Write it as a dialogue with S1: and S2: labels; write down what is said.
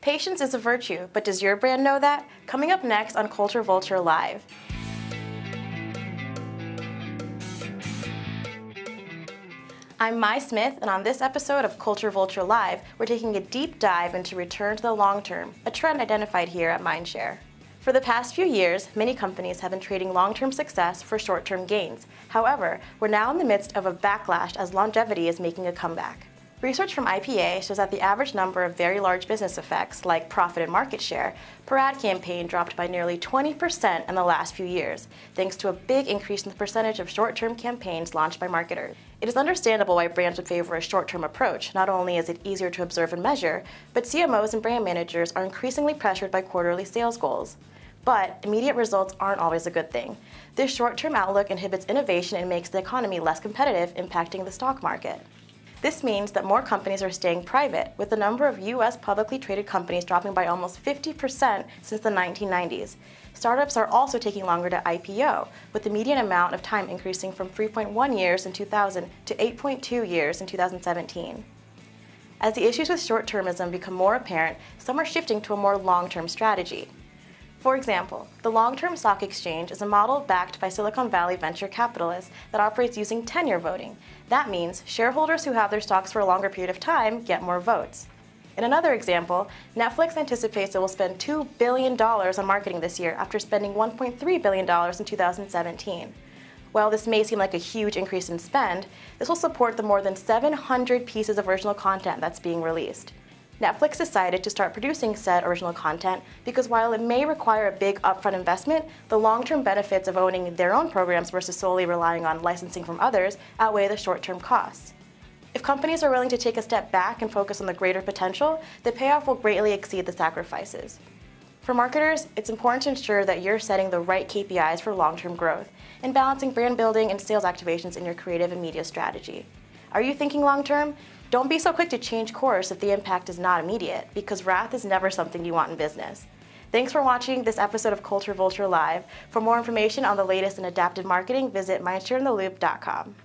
S1: Patience is a virtue, but does your brand know that? Coming up next on Culture Vulture Live. I'm Mai Smith, and on this episode of Culture Vulture Live, we're taking a deep dive into return to the long term, a trend identified here at Mindshare. For the past few years, many companies have been trading long-term success for short-term gains. However, we're now in the midst of a backlash as longevity is making a comeback. Research from IPA shows that the average number of very large business effects, like profit and market share, per ad campaign dropped by nearly 20% in the last few years, thanks to a big increase in the percentage of short-term campaigns launched by marketers. It is understandable why brands would favor a short-term approach. Not only is it easier to observe and measure, but CMOs and brand managers are increasingly pressured by quarterly sales goals. But immediate results aren't always a good thing. This short-term outlook inhibits innovation and makes the economy less competitive, impacting the stock market. This means that more companies are staying private, with the number of U.S. publicly traded companies dropping by almost 50% since the 1990s. Startups are also taking longer to IPO, with the median amount of time increasing from 3.1 years in 2000 to 8.2 years in 2017. As the issues with short-termism become more apparent, some are shifting to a more long-term strategy. For example, the long-term stock exchange is a model backed by Silicon Valley venture capitalists that operates using tenure voting. That means shareholders who have their stocks for a longer period of time get more votes. In another example, Netflix anticipates it will spend $2 billion on marketing this year after spending $1.3 billion in 2017. While this may seem like a huge increase in spend, this will support the more than 700 pieces of original content that's being released. Netflix decided to start producing said original content because while it may require a big upfront investment, the long-term benefits of owning their own programs versus solely relying on licensing from others outweigh the short-term costs. If companies are willing to take a step back and focus on the greater potential, the payoff will greatly exceed the sacrifices. For marketers, it's important to ensure that you're setting the right KPIs for long-term growth and balancing brand building and sales activations in your creative and media strategy. Are you thinking long-term? Don't be so quick to change course if the impact is not immediate, because wrath is never something you want in business. Thanks for watching this episode of Culture Vulture Live. For more information on the latest in adaptive marketing, visit mindshareintheloop.com.